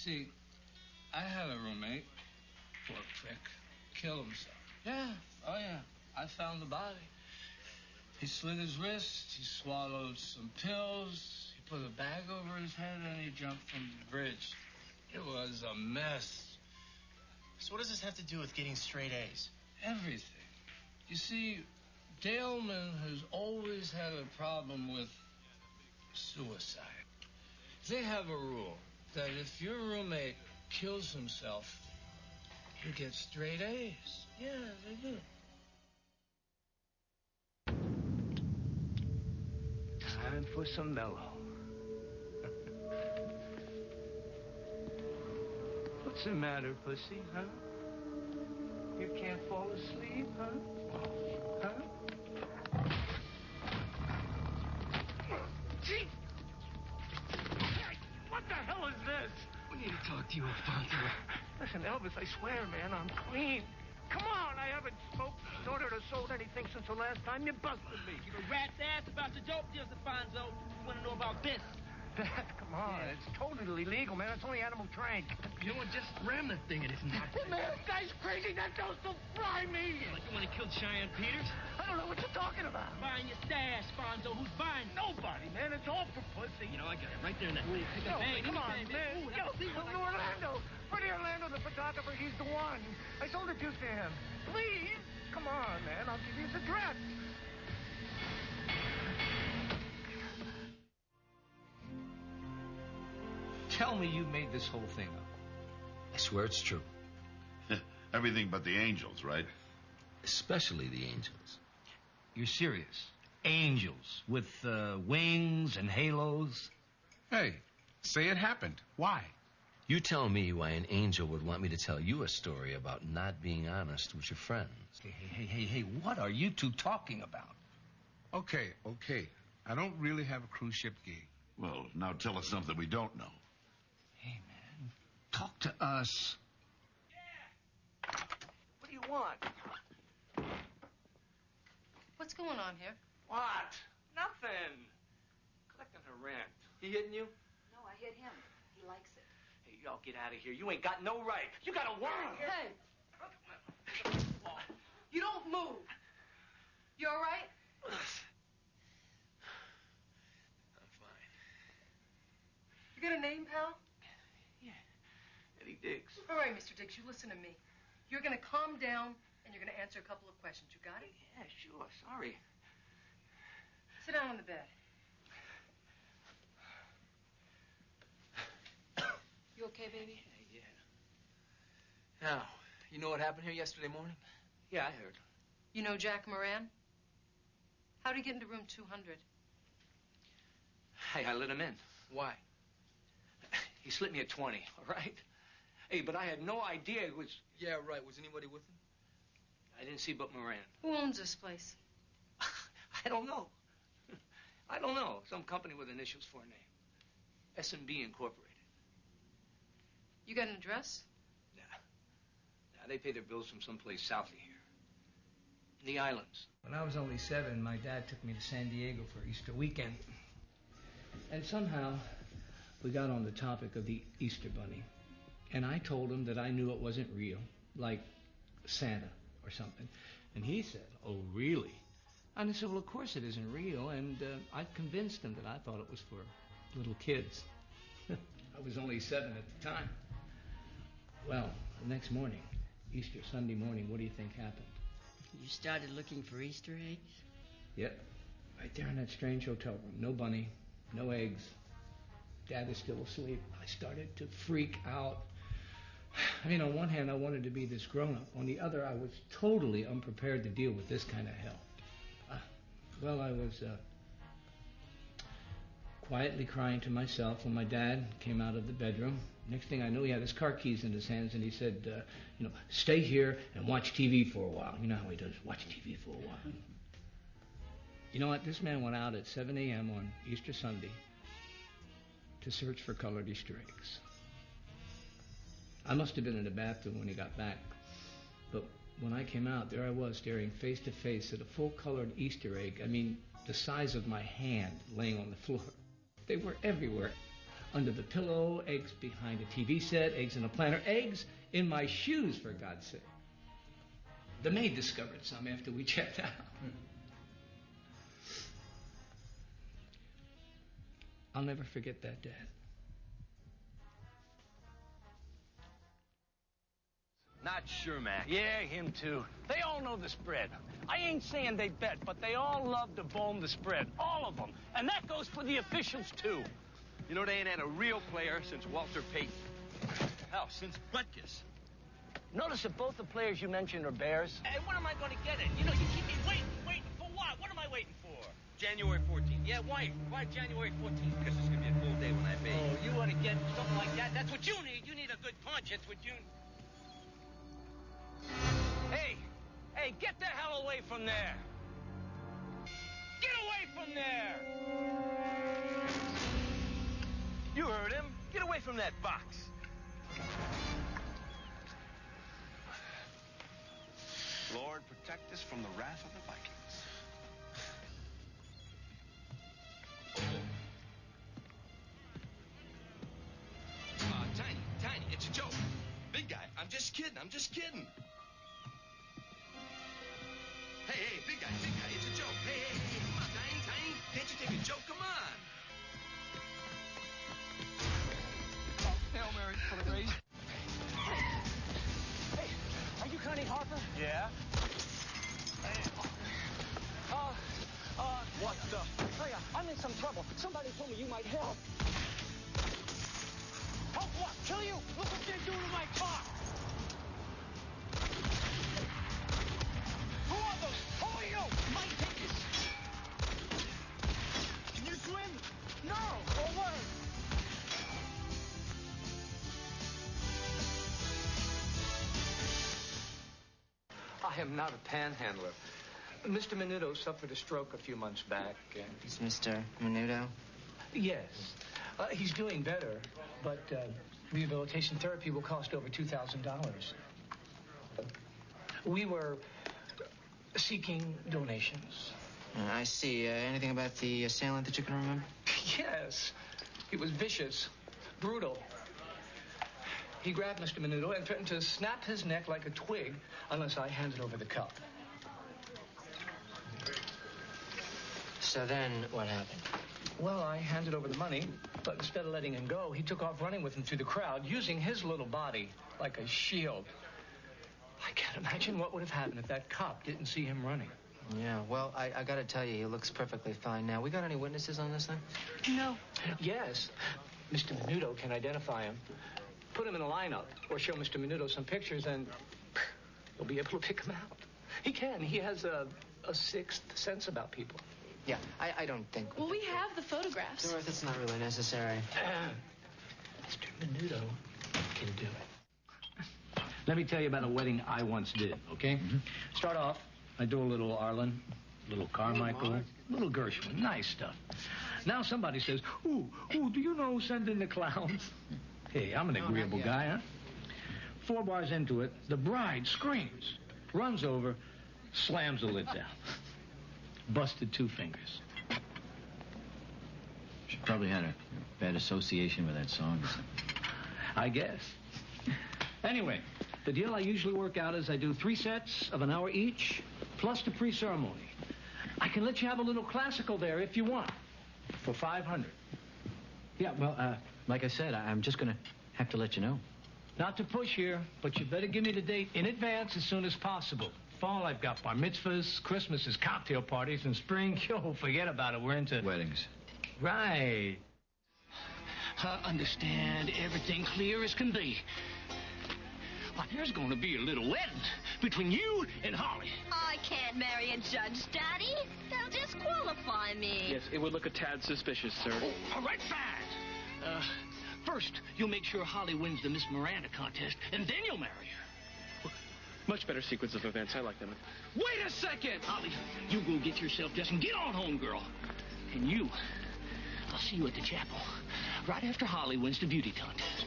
See, I had a roommate, poor prick, killed himself. Yeah, oh yeah. I found the body. He slit his wrist, he swallowed some pills, he put a bag over his head, and he jumped from the bridge. It was a mess. So what does this have to do with getting straight A's? Everything. You see, Daleman has always had a problem with suicide. They have a rule that if your roommate kills himself, you get straight A's. Yeah, they do. Time for some mellow. What's the matter, pussy, huh? You can't fall asleep, huh? Huh? Gee! What the hell is this? We need to talk to you, Alfonso. Listen, Elvis, I swear, man, I'm clean. Come on, I haven't smoked, snorted, or sold anything since the last time you busted me. You a rat's ass about your dope deals, Alfonso. You want to know about this? Dad, come on. Yeah. It's totally illegal, man. It's only animal trank. You know what? Just ram that thing. It is not. Man, this guy's crazy. That dose will fry me. Like the one that killed Cheyenne Peters? I don't know what you're talking about. Buying your stash, Fonzo. Who's buying? Nobody, man. It's all for pussy. You know, I got it right there in that thing. Come on, man. Yo, Orlando. Freddie Orlando, the photographer, he's the one. I sold the juice to him. Please. Come on, man. I'll give you his address. Tell me you made this whole thing up. I swear it's true. Everything but the angels, right? Especially the angels. You're serious? Angels with wings and halos? Hey, say it happened. Why? You tell me why an angel would want me to tell you a story about not being honest with your friends. Hey, what are you two talking about? Okay. I don't really have a cruise ship gig. Well, now tell us something we don't know. Hey, man, talk to us. What do you want? What's going on here? What? Nothing. Collecting her rent. He hitting you? No, I hit him. He likes it. Hey, y'all get out of here. You ain't got no right. You got a warrant. Hey! You don't move. You all right? I'm fine. You got a name, pal? Yeah. Eddie Diggs. All right, Mr. Diggs, you listen to me. You're going to calm down, and you're going to answer a couple of questions. You got it? Yeah, sure. Sorry. Sit down on the bed. You okay, baby? Yeah. Now, you know what happened here yesterday morning? Yeah, I heard. You know Jack Moran? How'd he get into room 200? Hey, I let him in. Why? He slipped me a 20, all right? Hey, but I had no idea it was... Yeah, right. Was anybody with him? I didn't see but Moran. Who owns this place? I don't know. I don't know. Some company with initials for a name. S&B Incorporated. You got an address? Nah, they pay their bills from someplace south of here. The islands. When I was only 7, my dad took me to San Diego for Easter weekend. And somehow, we got on the topic of the Easter Bunny. And I told him that I knew it wasn't real, like Santa or something. And he said, "Oh, really?" And I said, "Well, of course it isn't real." And I convinced him that I thought it was for little kids. I was only 7 at the time. Well, the next morning, Easter Sunday morning, what do you think happened? You started looking for Easter eggs? Yep. Right there in that strange hotel room. No bunny, no eggs. Dad is still asleep. I started to freak out. I mean, on one hand, I wanted to be this grown-up. On the other, I was totally unprepared to deal with this kind of hell. Well, I was quietly crying to myself when my dad came out of the bedroom. Next thing I knew, he had his car keys in his hands, and he said, stay here and watch TV for a while. You know how he does, watch TV for a while. You know what? This man went out at 7 a.m. on Easter Sunday to search for colored Easter eggs. I must have been in the bathroom when he got back. But when I came out, there I was staring face to face at a full-colored Easter egg. I mean, the size of my hand laying on the floor. They were everywhere. under the pillow, eggs behind a TV set, eggs in a planter, eggs in my shoes, for God's sake. The maid discovered some after we checked out. I'll never forget that, Dad. Not sure, Mac. Yeah, him too. They all know the spread. I ain't saying they bet, but they all love to bone the spread. All of them. And that goes for the officials, too. You know, they ain't had a real player since Walter Payton. Hell, since Butkus. Notice that both the players you mentioned are Bears. Hey, when am I going to get it? You know, you keep me waiting for what? What am I waiting for? January 14th. Yeah, why? Why January 14th? Because it's going to be a full day when I pay. Oh, you want to get something like that? That's what you need. You need a good punch. That's what you need. Hey, get the hell away from there. Get away from there. You heard him. Get away from that box. Lord, protect us from the wrath of the Vikings. Tiny, it's a joke. Big guy, I'm just kidding. Hey, big guy, it's a joke. Hey, come on, Tiny, can't you take a joke? Come on. Hail Mary, for the grace. Hey, are you Connie Harper? Yeah? What the? Hey, I'm in some trouble. Somebody told me you might help. Help what? Kill you? Look what they're doing to my car. Who are those? Who are you? My tickets. Can you swim? No. Or what? I am not a panhandler. Mr. Menudo suffered a stroke a few months back. Is Mr. Menudo? Yes. He's doing better, but rehabilitation therapy will cost over $2,000. We were seeking donations. I see. Anything about the assailant that you can remember? Yes. He was vicious, brutal. He grabbed Mr. Menudo and threatened to snap his neck like a twig unless I handed over the cup. So then, what happened? Well, I handed over the money, but instead of letting him go, he took off running with him through the crowd, using his little body like a shield. I can't imagine what would have happened if that cop didn't see him running. Yeah, well, I gotta tell you, he looks perfectly fine now. We got any witnesses on this thing? No. Yes. Mr. Menudo can identify him. Put him in a lineup or show Mr. Menudo some pictures and he'll be able to pick him out. He can. He has a sixth sense about people. Yeah, I don't think... Well, we have the photographs. Dorothy, it's not really necessary. Mr. Menudo can do it. Let me tell you about a wedding I once did, okay? Mm-hmm. Start off, I do a little Arlen, a little Carmichael, a little Gershwin, nice stuff. Now somebody says, ooh, do you know Send in the Clowns? Hey, I'm an agreeable guy, huh? 4 bars into it, the bride screams, runs over, slams the lid down. Busted 2 fingers. She probably had a bad association with that song. I guess. Anyway, the deal I usually work out is I do 3 sets of an hour each, plus the pre-ceremony. I can let you have a little classical there if you want, for $500. Yeah, well, like I said, I'm just going to have to let you know. Not to push here, but you better give me the date in advance as soon as possible. Fall, I've got bar mitzvahs, Christmas is cocktail parties, and spring, forget about it. We're into... weddings. Right. Understand everything clear as can be. Well, there's going to be a little wedding between you and Holly. I can't marry a judge, Daddy. They'll disqualify me. Yes, it would look a tad suspicious, sir. Oh, all right, fine. First, you'll make sure Holly wins the Miss Miranda contest, and then you'll marry her. Much better sequence of events. I like them. Wait a second! Holly, you go get yourself dressed and get on home, girl. And you, I'll see you at the chapel right after Holly wins the beauty contest.